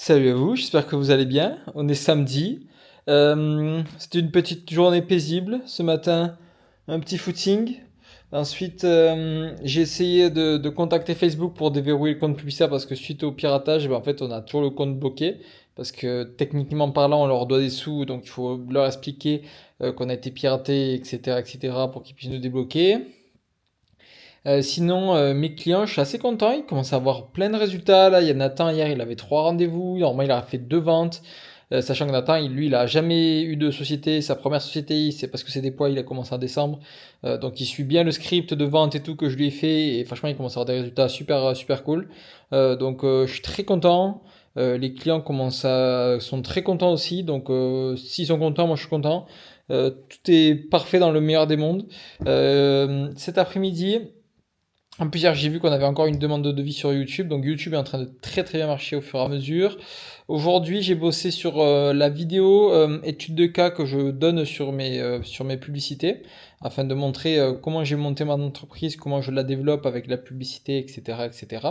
Salut à vous, j'espère que vous allez bien. On est samedi. C'était une petite journée paisible ce matin, un petit footing. Ensuite, j'ai essayé de contacter Facebook pour déverrouiller le compte publicitaire parce que suite au piratage, ben, en fait, on a toujours le compte bloqué. Parce que techniquement parlant, on leur doit des sous, donc il faut leur expliquer qu'on a été piraté, etc., etc., pour qu'ils puissent nous débloquer. Sinon, mes clients, je suis assez content. Ils commencent à avoir plein de résultats. Là, il y a Nathan, hier, il avait trois rendez-vous. Normalement, il a fait deux ventes. Sachant que Nathan, lui, il a jamais eu de société. Sa première société, c'est parce que c'est des poids, il a commencé en décembre. Donc, il suit bien le script de vente et tout que je lui ai fait. Et franchement, il commence à avoir des résultats super, super cool. Je suis très content. Les clients sont très contents aussi. Donc, s'ils sont contents, moi, je suis content. Tout est parfait dans le meilleur des mondes. Cet après-midi, en plus, hier, j'ai vu qu'on avait encore une demande de devis sur YouTube. Donc, YouTube est en train de très très bien marcher au fur et à mesure. Aujourd'hui, j'ai bossé sur la vidéo étude de cas que je donne sur mes publicités afin de montrer comment j'ai monté mon entreprise, comment je la développe avec la publicité, etc., etc.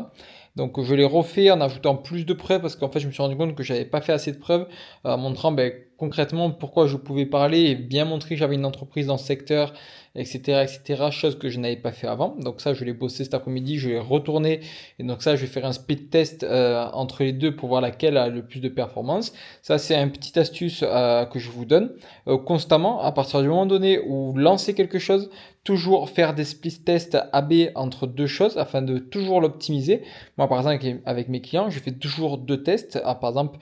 Donc, je l'ai refait en ajoutant plus de preuves parce qu'en fait, je me suis rendu compte que j'avais pas fait assez de preuves montrant concrètement pourquoi je pouvais parler et bien montrer que j'avais une entreprise dans ce secteur, etc., etc., chose que je n'avais pas fait avant. Donc ça, je l'ai bossé cet après-midi, je l'ai retourné, et donc ça, je vais faire un speed test entre les deux pour voir laquelle a le plus de performance. Ça, c'est une petite astuce que je vous donne constamment, à partir du moment donné où vous lancez quelque chose, toujours faire des split tests AB entre deux choses afin de toujours l'optimiser. Moi, par exemple, avec mes clients, je fais toujours deux tests. Ah, par exemple,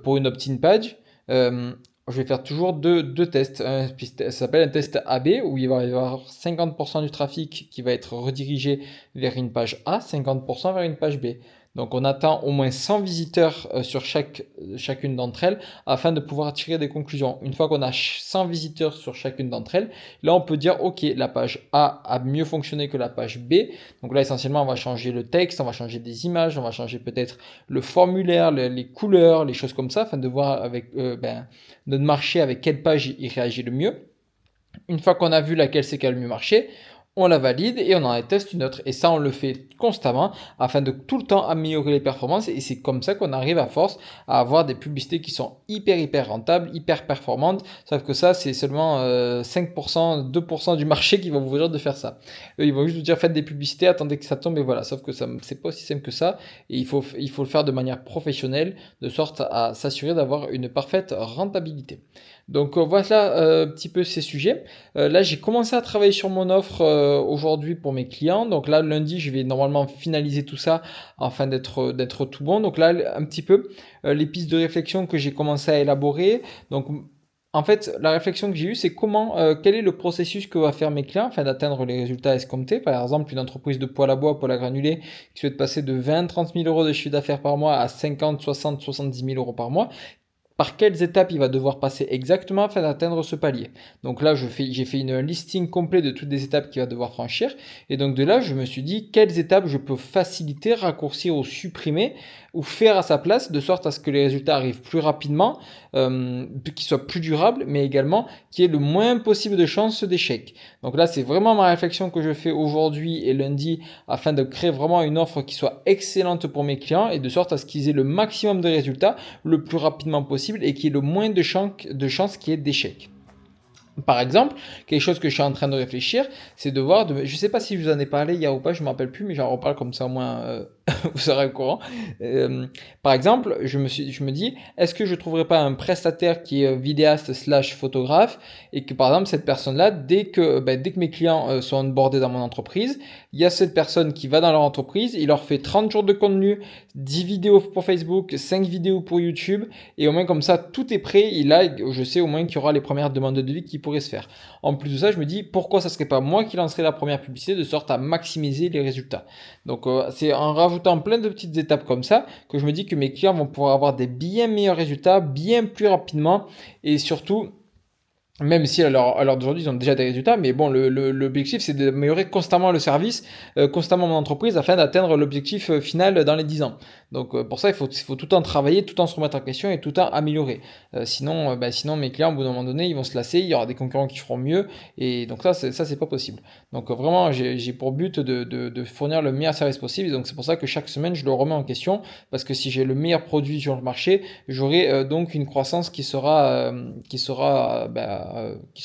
pour une opt-in page, euh, je vais faire toujours deux tests. Ça s'appelle un test AB où il va y avoir 50% du trafic qui va être redirigé vers une page A, 50% vers une page B. Donc on attend au moins 100 visiteurs sur chacune d'entre elles afin de pouvoir tirer des conclusions. Une fois qu'on a 100 visiteurs sur chacune d'entre elles, là on peut dire ok, la page A a mieux fonctionné que la page B. Donc là essentiellement on va changer le texte, on va changer des images, on va changer peut-être le formulaire, les couleurs, les choses comme ça afin de voir avec notre marché avec quelle page il réagit le mieux. Une fois qu'on a vu laquelle c'est qui a le mieux marché, on la valide et on en teste une autre. Et ça, on le fait constamment afin de tout le temps améliorer les performances. Et c'est comme ça qu'on arrive à force à avoir des publicités qui sont hyper rentables, hyper performantes. Sauf que ça, c'est seulement 5%, 2% du marché qui va vous dire de faire ça. Eux, ils vont juste vous dire faites des publicités, attendez que ça tombe et voilà. Sauf que ça, c'est pas aussi simple que ça. Et il faut le faire de manière professionnelle, de sorte à s'assurer d'avoir une parfaite rentabilité. Donc voilà un petit peu ces sujets. Là, j'ai commencé à travailler sur mon offre aujourd'hui pour mes clients. Donc là, lundi, je vais normalement finaliser tout ça afin d'être tout bon. Donc là, un petit peu les pistes de réflexion que j'ai commencé à élaborer. Donc en fait, la réflexion que j'ai eue, c'est quel est le processus que va faire mes clients afin d'atteindre les résultats escomptés. Par exemple, une entreprise de poêle à bois, poêle à granulés, qui souhaite passer de 20-30 000 euros de chiffre d'affaires par mois à 50, 60, 70 000 euros par mois, par quelles étapes il va devoir passer exactement afin d'atteindre ce palier. Donc là, j'ai fait une listing complet de toutes les étapes qu'il va devoir franchir. Et donc de là, je me suis dit quelles étapes je peux faciliter, raccourcir ou supprimer ou faire à sa place de sorte à ce que les résultats arrivent plus rapidement, qu'ils soient plus durables, mais également qu'il y ait le moins possible de chances d'échec. Donc là, c'est vraiment ma réflexion que je fais aujourd'hui et lundi afin de créer vraiment une offre qui soit excellente pour mes clients et de sorte à ce qu'ils aient le maximum de résultats le plus rapidement possible et qu'il y ait le moins de chances qu'il y ait d'échec. Par exemple, quelque chose que je suis en train de réfléchir, c'est de voir, je ne sais pas si je vous en ai parlé hier ou pas, je ne me rappelle plus, mais j'en reparle comme ça au moins vous serez au courant. Par exemple, je me dis, est-ce que je ne trouverais pas un prestataire qui est vidéaste slash photographe et que par exemple cette personne-là, dès que mes clients sont onboardés dans mon entreprise, il y a cette personne qui va dans leur entreprise, il leur fait 30 jours de contenu, 10 vidéos pour Facebook, 5 vidéos pour YouTube, et au moins comme ça, tout est prêt, et là, je sais au moins qu'il y aura les premières demandes de devis qui pourraient se faire. En plus de ça, je me dis, pourquoi ça serait pas moi qui lancerai la première publicité de sorte à maximiser les résultats. Donc c'est en rajoutant plein de petites étapes comme ça que je me dis que mes clients vont pouvoir avoir des bien meilleurs résultats, bien plus rapidement, et surtout Même si à l'heure d'aujourd'hui, ils ont déjà des résultats, mais bon, l'objectif, c'est d'améliorer constamment le service, constamment mon entreprise, afin d'atteindre l'objectif final dans les 10 ans. Donc pour ça, il faut tout le temps travailler, tout le temps se remettre en question et tout le temps améliorer. Sinon, mes clients, au bout d'un moment donné, ils vont se lasser, il y aura des concurrents qui feront mieux, et donc ça, c'est pas possible. Donc vraiment, j'ai pour but de fournir le meilleur service possible, et donc c'est pour ça que chaque semaine, je le remets en question, parce que si j'ai le meilleur produit sur le marché, j'aurai donc une croissance qui sera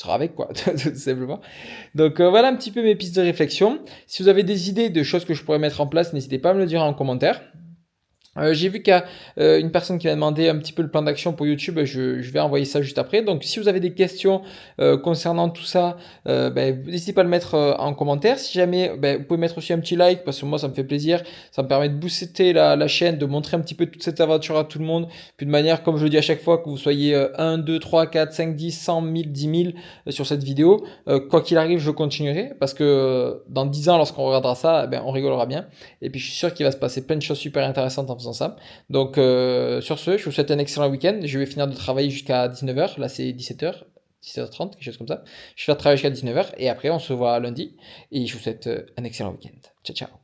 avec quoi, tout simplement. Donc voilà un petit peu mes pistes de réflexion. Si vous avez des idées de choses que je pourrais mettre en place, n'hésitez pas à me le dire en commentaire. J'ai vu qu'il y a une personne qui m'a demandé un petit peu le plan d'action pour YouTube. Je vais envoyer ça juste après. Donc, si vous avez des questions concernant tout ça, n'hésitez pas à le mettre en commentaire. Si jamais, vous pouvez mettre aussi un petit like parce que moi, ça me fait plaisir. Ça me permet de booster la chaîne, de montrer un petit peu toute cette aventure à tout le monde. Puis de manière, comme je le dis à chaque fois, que vous soyez 1, 2, 3, 4, 5, 10, 100, 1000, 10 000 sur cette vidéo. Quoi qu'il arrive, je continuerai parce que dans 10 ans, lorsqu'on regardera ça, on rigolera bien. Et puis je suis sûr qu'il va se passer plein de choses super intéressantes en faisant ça. Donc sur ce, je vous souhaite un excellent week-end. Je vais finir de travailler jusqu'à 19h. Là c'est 17h. 17h30, quelque chose comme ça. Je vais faire travailler jusqu'à 19h et après on se voit lundi. Et je vous souhaite un excellent week-end. Ciao, ciao.